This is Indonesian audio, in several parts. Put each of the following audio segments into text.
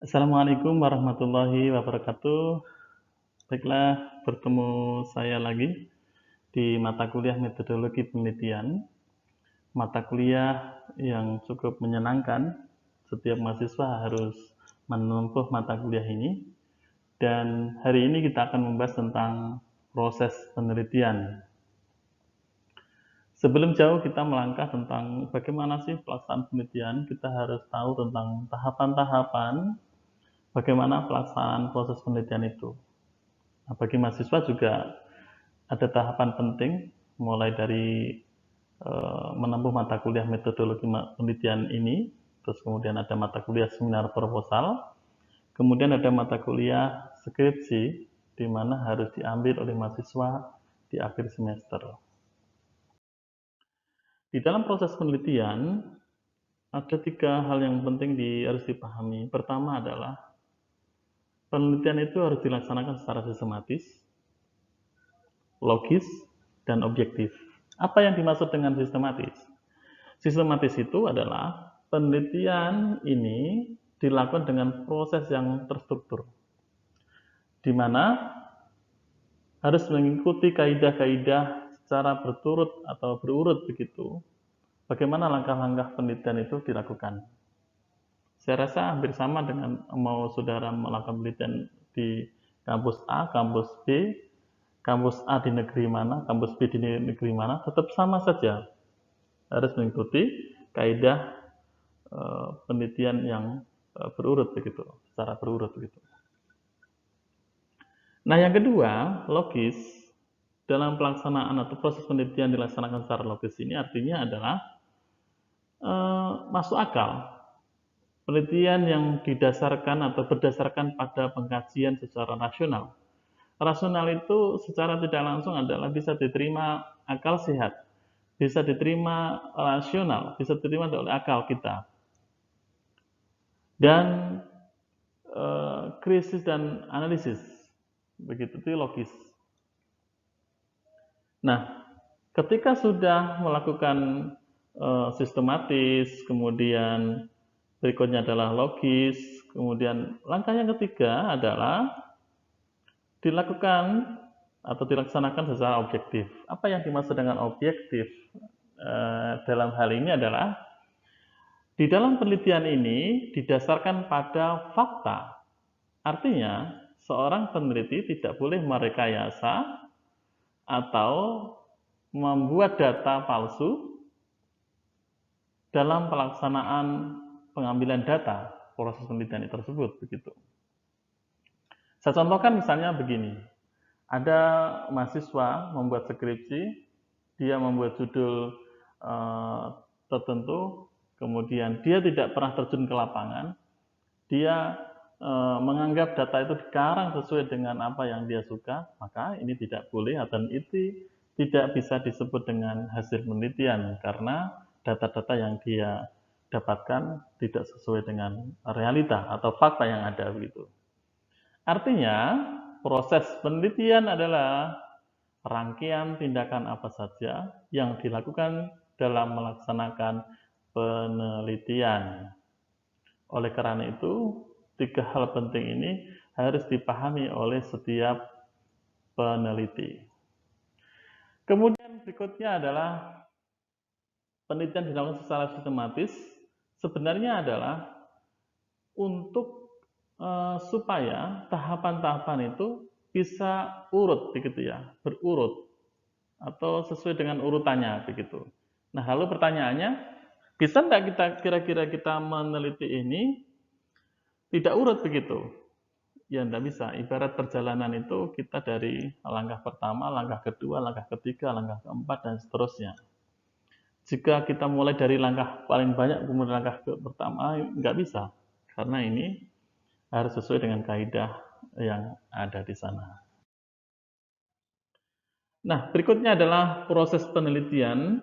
Assalamualaikum warahmatullahi wabarakatuh. Baiklah, bertemu saya lagi di mata kuliah metodologi penelitian. Mata kuliah yang cukup menyenangkan. Setiap mahasiswa harus menempuh mata kuliah ini. Dan hari ini kita akan membahas tentang proses penelitian. Sebelum jauh kita melangkah tentang bagaimana sih pelaksanaan penelitian, kita harus tahu tentang tahapan-tahapan bagaimana pelaksanaan proses penelitian itu. Nah, bagi mahasiswa juga ada tahapan penting, mulai dari menempuh mata kuliah metodologi penelitian ini, terus kemudian ada mata kuliah seminar proposal, kemudian ada mata kuliah skripsi, di mana harus diambil oleh mahasiswa di akhir semester. Di dalam proses penelitian, ada 3 hal yang penting harus dipahami. Pertama adalah penelitian itu harus dilaksanakan secara sistematis, logis, dan objektif. Apa yang dimaksud dengan sistematis? Sistematis itu adalah penelitian ini dilakukan dengan proses yang terstruktur, di mana harus mengikuti kaidah-kaidah secara berturut atau berurut begitu. Bagaimana langkah-langkah penelitian itu dilakukan? Saya rasa hampir sama dengan mau saudara melakukan penelitian di kampus A, kampus B, kampus A di negeri mana, kampus B di negeri mana, tetap sama saja. Harus mengikuti kaidah penelitian yang berurut begitu, secara berurut begitu. Nah, yang kedua, logis. Dalam pelaksanaan atau proses penelitian dilaksanakan secara logis ini artinya adalah masuk akal. Penelitian yang didasarkan atau berdasarkan pada pengkajian secara rasional. Rasional itu secara tidak langsung adalah bisa diterima akal sehat, bisa diterima rasional, bisa diterima oleh akal kita. Dan krisis dan analisis, begitu itu logis. Nah, ketika sudah melakukan sistematis, kemudian berikutnya adalah logis, kemudian langkah yang ketiga adalah dilakukan atau dilaksanakan secara objektif. Apa yang dimaksud dengan objektif dalam hal ini adalah di dalam penelitian ini didasarkan pada fakta. Artinya, seorang peneliti tidak boleh merekayasa atau membuat data palsu dalam pelaksanaan pengambilan data proses penelitian tersebut begitu. Saya contohkan misalnya begini. Ada mahasiswa membuat skripsi, dia membuat judul tertentu, kemudian dia tidak pernah terjun ke lapangan, dia menganggap data itu dikarang sesuai dengan apa yang dia suka, maka ini tidak boleh dan itu tidak bisa disebut dengan hasil penelitian karena data-data yang dia dapatkan tidak sesuai dengan realita atau fakta yang ada begitu. Artinya, proses penelitian adalah rangkaian tindakan apa saja yang dilakukan dalam melaksanakan penelitian. Oleh karena itu, 3 hal penting ini harus dipahami oleh setiap peneliti. Kemudian berikutnya adalah penelitian dilakukan secara sistematis. Sebenarnya adalah untuk supaya tahapan-tahapan itu bisa urut begitu ya, berurut atau sesuai dengan urutannya begitu. Nah, lalu pertanyaannya, bisa enggak kita kira-kira kita meneliti ini tidak urut begitu? Ya enggak bisa. Ibarat perjalanan itu kita dari langkah pertama, langkah kedua, langkah ketiga, langkah keempat dan seterusnya. Jika kita mulai dari langkah paling banyak kemudian langkah pertama enggak bisa. Karena ini harus sesuai dengan kaidah yang ada di sana. Nah, berikutnya adalah proses penelitian.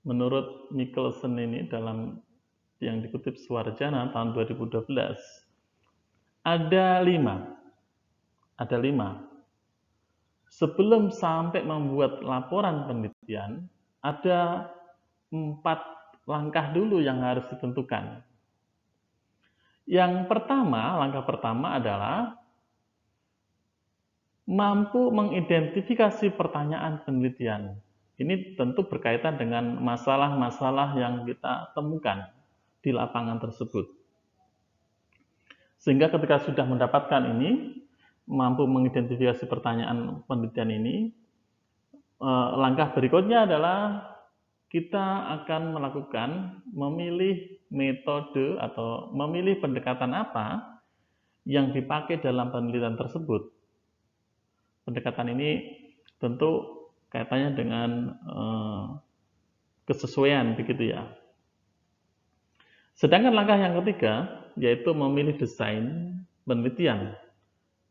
Menurut Michelson ini dalam yang dikutip Suarjana tahun 2012, ada 5. Sebelum sampai membuat laporan penelitian, ada 4 langkah dulu yang harus ditentukan. Langkah pertama adalah mampu mengidentifikasi pertanyaan penelitian. Ini tentu berkaitan dengan masalah-masalah yang kita temukan di lapangan tersebut. Sehingga ketika sudah mendapatkan ini, mampu mengidentifikasi pertanyaan penelitian ini, langkah berikutnya adalah kita akan memilih metode atau memilih pendekatan apa yang dipakai dalam penelitian tersebut. Pendekatan ini tentu kaitannya dengan kesesuaian, begitu ya. Sedangkan langkah yang ketiga yaitu memilih desain penelitian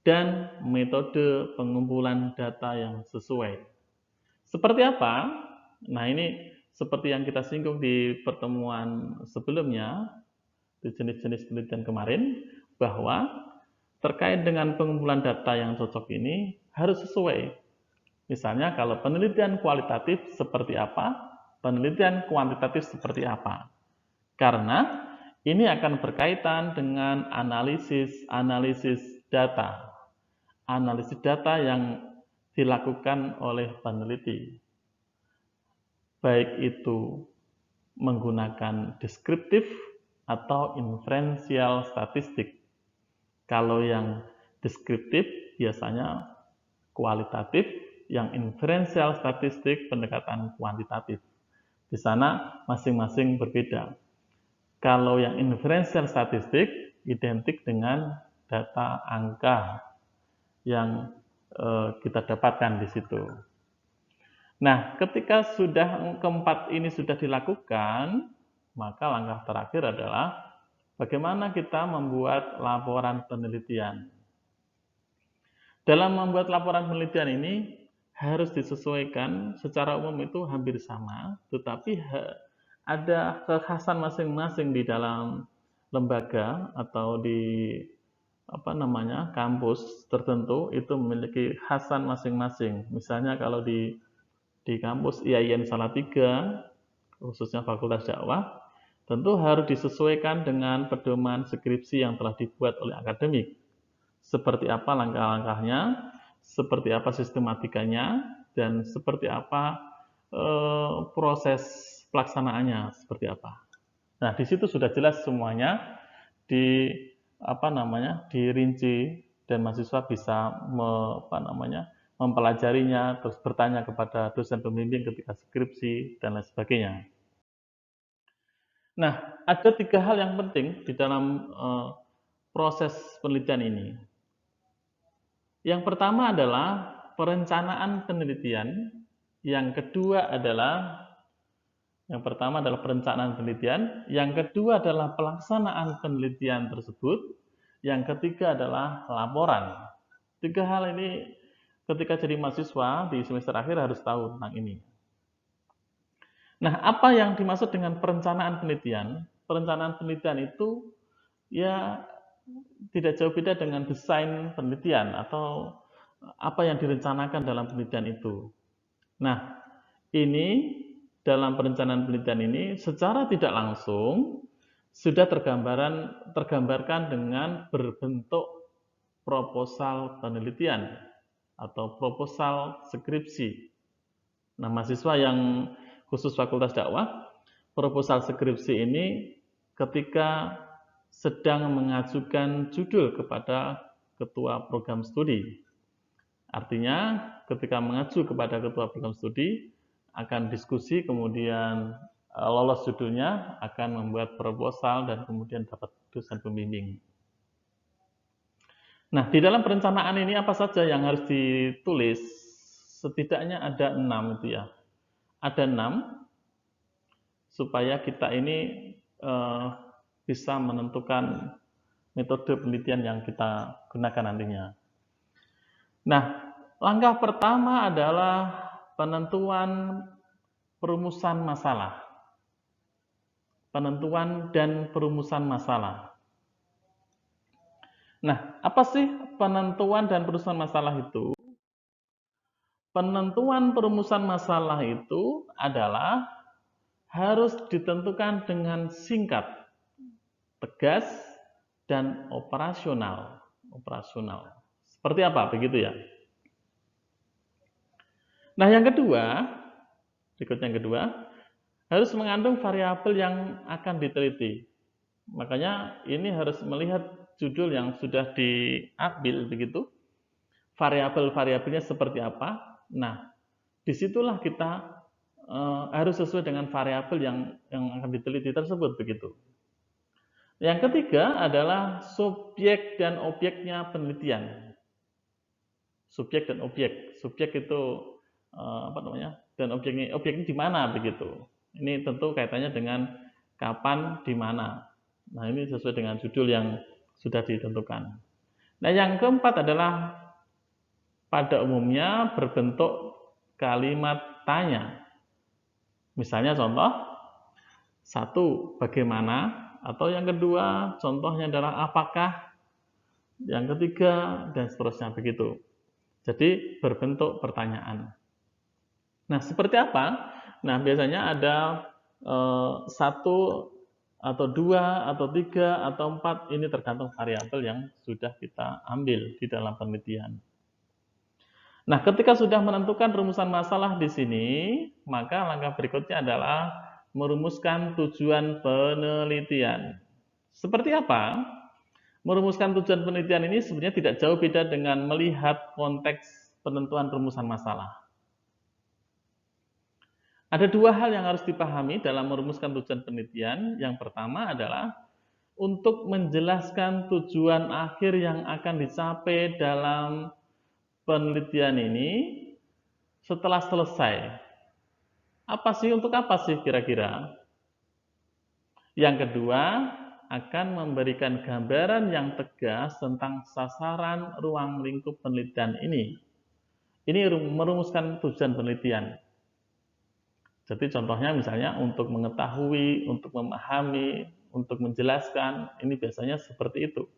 dan metode pengumpulan data yang sesuai. Seperti apa? Nah, ini seperti yang kita singgung di pertemuan sebelumnya, di jenis-jenis penelitian kemarin, bahwa terkait dengan pengumpulan data yang cocok ini harus sesuai. Misalnya kalau penelitian kualitatif seperti apa, penelitian kuantitatif seperti apa. Karena ini akan berkaitan dengan analisis data. Analisis data yang dilakukan oleh peneliti. Baik itu menggunakan deskriptif atau inferensial statistik. Kalau yang deskriptif biasanya kualitatif, yang inferensial statistik pendekatan kuantitatif. Di sana masing-masing berbeda. Kalau yang inferensial statistik identik dengan data angka yang kita dapatkan di situ. Nah, ketika keempat ini sudah dilakukan, maka langkah terakhir adalah bagaimana kita membuat laporan penelitian. Dalam membuat laporan penelitian ini harus disesuaikan, secara umum itu hampir sama, tetapi ada kekhasan masing-masing di dalam lembaga atau di kampus tertentu itu memiliki khasan masing-masing. Misalnya kalau di kampus IAIN Salatiga, khususnya Fakultas Dakwah, tentu harus disesuaikan dengan pedoman skripsi yang telah dibuat oleh akademik. Seperti apa langkah-langkahnya, seperti apa sistematikanya, dan seperti apa proses pelaksanaannya, seperti apa. Nah, di situ sudah jelas semuanya dirinci dan mahasiswa bisa mempelajarinya, terus bertanya kepada dosen pembimbing ketika skripsi, dan lain sebagainya. Nah, ada 3 hal yang penting di dalam proses penelitian ini. Yang pertama adalah perencanaan penelitian, yang kedua adalah perencanaan penelitian, yang kedua adalah pelaksanaan penelitian tersebut, yang ketiga adalah laporan. 3 hal ini ketika jadi mahasiswa di semester akhir harus tahu tentang ini. Nah, apa yang dimaksud dengan perencanaan penelitian? Perencanaan penelitian itu ya tidak jauh beda dengan desain penelitian atau apa yang direncanakan dalam penelitian itu. Nah, ini dalam perencanaan penelitian ini secara tidak langsung sudah tergambarkan dengan berbentuk proposal penelitian atau proposal skripsi. Nah, mahasiswa yang khusus Fakultas Dakwah, proposal skripsi ini ketika sedang mengajukan judul kepada ketua program studi. Artinya, ketika mengacu kepada ketua program studi, akan diskusi, kemudian lolos judulnya, akan membuat proposal, dan kemudian dapat dosen pembimbing. Nah, di dalam perencanaan ini apa saja yang harus ditulis? Setidaknya ada 6 itu ya. Ada 6 supaya kita ini bisa menentukan metode penelitian yang kita gunakan nantinya. Nah, langkah pertama adalah penentuan perumusan masalah. Penentuan dan perumusan masalah. Nah, apa sih penentuan dan perumusan masalah itu? Penentuan perumusan masalah itu adalah harus ditentukan dengan singkat, tegas, dan operasional. Seperti apa? Begitu ya. Nah, berikutnya yang kedua, harus mengandung variabel yang akan diteliti. Makanya ini harus melihat judul yang sudah diambil begitu. Variabel-variabelnya seperti apa? Nah, disitulah kita harus sesuai dengan variabel yang akan diteliti tersebut begitu. Yang ketiga adalah subjek dan objeknya penelitian. Subjek dan objek. Subjek itu dan objeknya di mana begitu. Ini tentu kaitannya dengan kapan, di mana. Nah, ini sesuai dengan judul yang sudah ditentukan. Nah, yang keempat adalah pada umumnya berbentuk kalimat tanya. Misalnya contoh, satu, bagaimana, atau yang kedua, contohnya adalah apakah, yang ketiga, dan seterusnya begitu. Jadi berbentuk pertanyaan. Nah, seperti apa? Nah, biasanya ada satu atau dua atau tiga atau empat, ini tergantung variabel yang sudah kita ambil di dalam penelitian. Nah, ketika sudah menentukan rumusan masalah di sini, maka langkah berikutnya adalah merumuskan tujuan penelitian. Seperti apa? Merumuskan tujuan penelitian ini sebenarnya tidak jauh beda dengan melihat konteks penentuan rumusan masalah. Ada dua hal yang harus dipahami dalam merumuskan tujuan penelitian. Yang pertama adalah untuk menjelaskan tujuan akhir yang akan dicapai dalam penelitian ini setelah selesai. Untuk apa sih kira-kira? Yang kedua, akan memberikan gambaran yang tegas tentang sasaran ruang lingkup penelitian ini. Ini merumuskan tujuan penelitian. Jadi contohnya misalnya untuk mengetahui, untuk memahami, untuk menjelaskan, ini biasanya seperti itu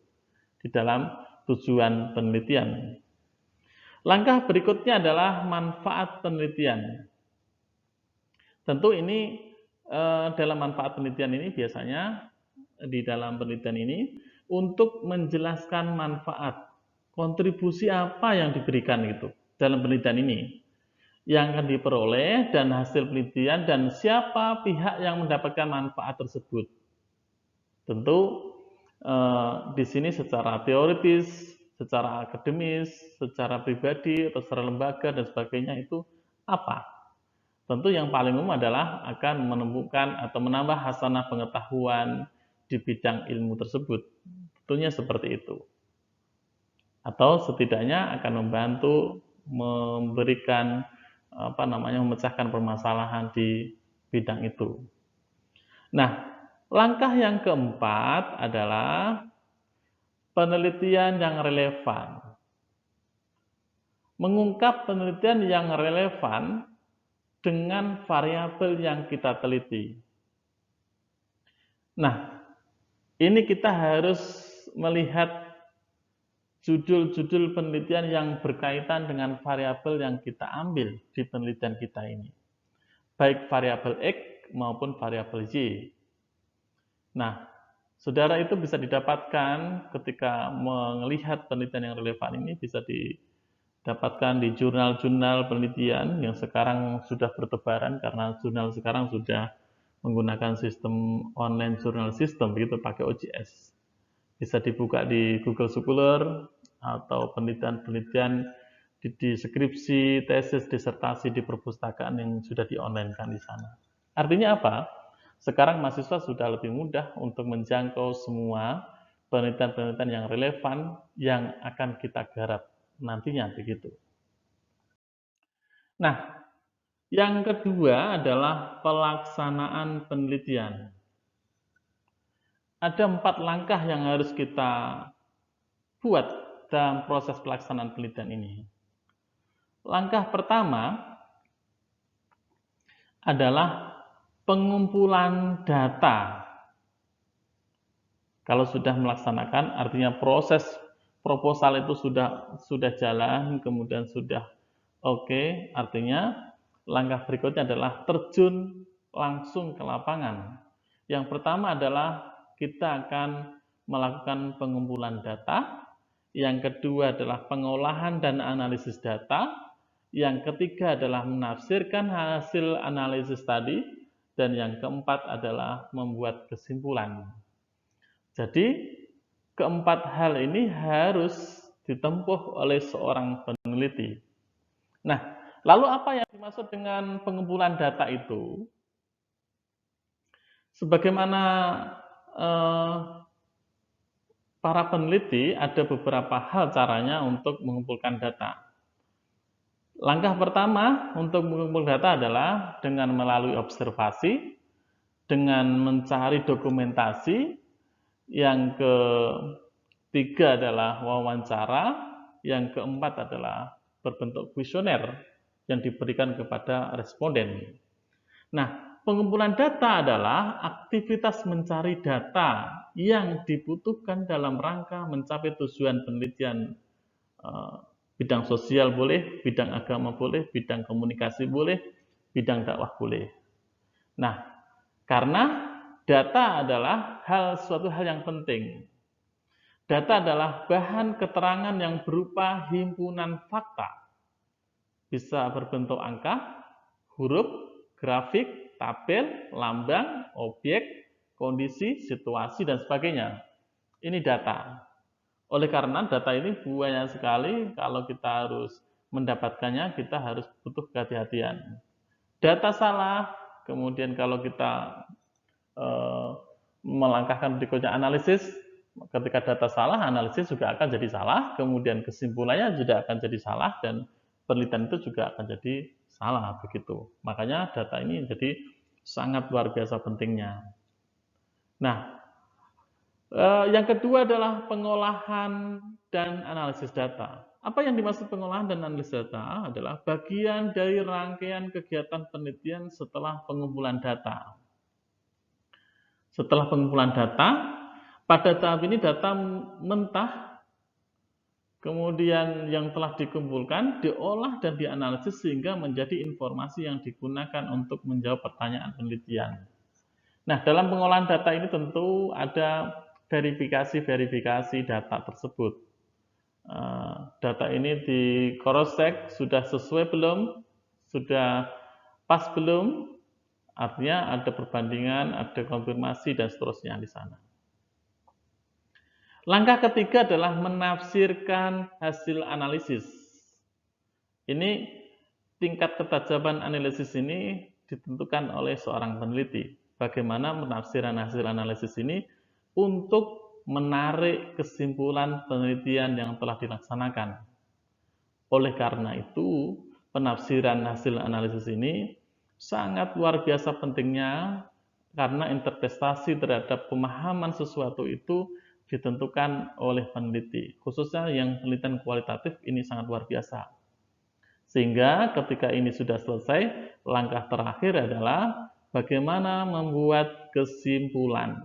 di dalam tujuan penelitian. Langkah berikutnya adalah manfaat penelitian. Tentu ini dalam manfaat penelitian ini biasanya di dalam penelitian ini untuk menjelaskan manfaat, kontribusi apa yang diberikan gitu dalam penelitian ini, yang akan diperoleh dan hasil penelitian dan siapa pihak yang mendapatkan manfaat tersebut. Tentu di sini secara teoritis, secara akademis, secara pribadi atau secara lembaga dan sebagainya itu apa? Tentu yang paling umum adalah akan menemukan atau menambah hasanah pengetahuan di bidang ilmu tersebut. Tentunya seperti itu. Atau setidaknya akan membantu memberikan memecahkan permasalahan di bidang itu. Nah, langkah yang keempat adalah penelitian yang relevan. Mengungkap penelitian yang relevan dengan variabel yang kita teliti. Nah, ini kita harus melihat judul-judul penelitian yang berkaitan dengan variabel yang kita ambil di penelitian kita ini. Baik variabel X maupun variabel Y. Nah, saudara itu bisa didapatkan ketika melihat penelitian yang relevan ini bisa didapatkan di jurnal-jurnal penelitian yang sekarang sudah bertebaran karena jurnal sekarang sudah menggunakan sistem online journal system, begitu pakai OJS. Bisa dibuka di Google Scholar atau penelitian-penelitian di skripsi, tesis, disertasi di perpustakaan yang sudah di-online-kan di sana. Artinya apa? Sekarang mahasiswa sudah lebih mudah untuk menjangkau semua penelitian-penelitian yang relevan yang akan kita garap nantinya begitu. Nah, yang kedua adalah pelaksanaan penelitian. Ada 4 langkah yang harus kita buat dalam proses pelaksanaan penelitian ini. Langkah pertama adalah pengumpulan data. Kalau sudah melaksanakan, artinya proses proposal itu sudah jalan, kemudian sudah oke, artinya langkah berikutnya adalah terjun langsung ke lapangan. Yang pertama adalah kita akan melakukan pengumpulan data. Yang kedua adalah pengolahan dan analisis data. Yang ketiga adalah menafsirkan hasil analisis tadi. Dan yang keempat adalah membuat kesimpulan. Jadi, keempat hal ini harus ditempuh oleh seorang peneliti. Nah, lalu apa yang dimaksud dengan pengumpulan data itu? Sebagaimana para peneliti, ada beberapa hal caranya untuk mengumpulkan data. Langkah pertama untuk mengumpulkan data adalah dengan melalui observasi, dengan mencari dokumentasi. Yang ketiga adalah wawancara. Yang keempat adalah berbentuk kuesioner yang diberikan kepada responden. Nah, pengumpulan data adalah aktivitas mencari data yang dibutuhkan dalam rangka mencapai tujuan penelitian. Bidang sosial boleh, bidang agama boleh, bidang komunikasi boleh, bidang dakwah boleh. Nah, karena data adalah suatu hal yang penting. Data adalah bahan keterangan yang berupa himpunan fakta. Bisa berbentuk angka, huruf, grafik, tabel, lambang, objek, kondisi, situasi, dan sebagainya. Ini data. Oleh karena data ini banyak sekali, kalau kita harus mendapatkannya, kita harus butuh kehati-hatian. Data salah, kemudian kalau kita melangkahkan berikutnya analisis, ketika data salah, analisis juga akan jadi salah, kemudian kesimpulannya juga akan jadi salah, dan penelitian itu juga akan jadi salah, begitu. Makanya data ini jadi sangat luar biasa pentingnya. Nah, yang kedua adalah pengolahan dan analisis data. Apa yang dimaksud pengolahan dan analisis data adalah bagian dari rangkaian kegiatan penelitian setelah pengumpulan data. Setelah pengumpulan data, pada tahap ini data mentah, kemudian yang telah dikumpulkan, diolah dan dianalisis sehingga menjadi informasi yang digunakan untuk menjawab pertanyaan penelitian. Nah, dalam pengolahan data ini tentu ada verifikasi data tersebut. Data ini di cross check, sudah sesuai belum, sudah pas belum, artinya ada perbandingan, ada konfirmasi, dan seterusnya di sana. Langkah ketiga adalah menafsirkan hasil analisis. Ini tingkat ketajaman analisis ini ditentukan oleh seorang peneliti. Bagaimana penafsiran hasil analisis ini untuk menarik kesimpulan penelitian yang telah dilaksanakan. Oleh karena itu, penafsiran hasil analisis ini sangat luar biasa pentingnya karena interpretasi terhadap pemahaman sesuatu itu ditentukan oleh peneliti. Khususnya yang penelitian kualitatif ini sangat luar biasa. Sehingga ketika ini sudah selesai, langkah terakhir adalah bagaimana membuat kesimpulan.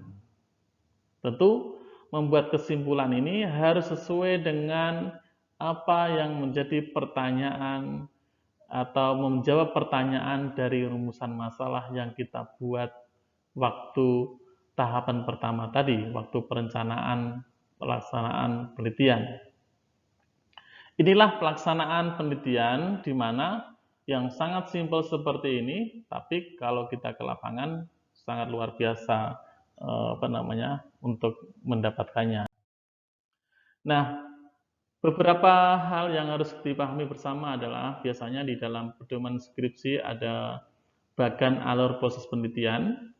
Tentu membuat kesimpulan ini harus sesuai dengan apa yang menjadi pertanyaan atau menjawab pertanyaan dari rumusan masalah yang kita buat waktu tahapan pertama tadi, waktu perencanaan pelaksanaan penelitian. Inilah pelaksanaan penelitian di mana yang sangat simpel seperti ini, tapi kalau kita ke lapangan sangat luar biasa untuk mendapatkannya. Nah, beberapa hal yang harus dipahami bersama adalah biasanya di dalam pedoman skripsi ada bagan alur proses penelitian.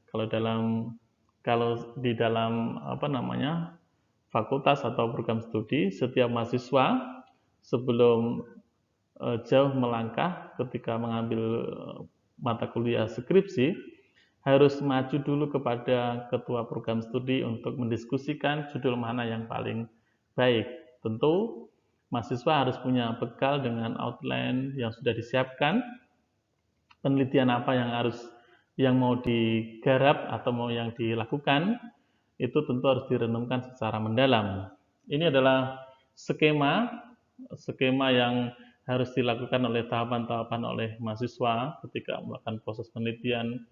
Kalau di dalam fakultas atau program studi, setiap mahasiswa sebelum jauh melangkah ketika mengambil mata kuliah skripsi harus maju dulu kepada ketua program studi untuk mendiskusikan judul mana yang paling baik. Tentu mahasiswa harus punya bekal dengan outline yang sudah disiapkan, penelitian apa yang mau digarap atau mau yang dilakukan, itu tentu harus direnungkan secara mendalam. Ini adalah skema yang harus dilakukan oleh tahapan-tahapan oleh mahasiswa ketika melakukan proses penelitian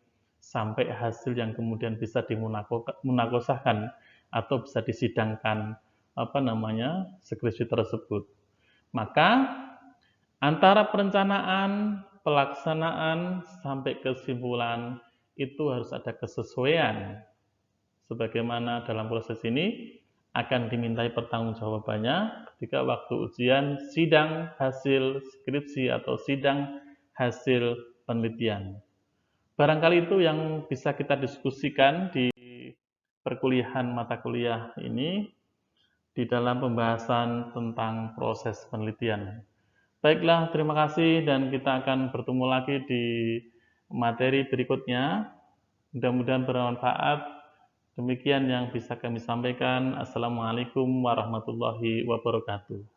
sampai hasil yang kemudian bisa dimunakosahkan atau bisa disidangkan skripsi tersebut. Maka antara perencanaan, pelaksanaan sampai kesimpulan itu harus ada kesesuaian. Sebagaimana dalam proses ini akan dimintai pertanggungjawabannya ketika waktu ujian sidang hasil skripsi atau sidang hasil penelitian. Barangkali itu yang bisa kita diskusikan di perkuliahan mata kuliah ini di dalam pembahasan tentang proses penelitian. Baiklah, terima kasih dan kita akan bertemu lagi di materi berikutnya. Mudah-mudahan bermanfaat. Demikian yang bisa kami sampaikan. Assalamualaikum warahmatullahi wabarakatuh.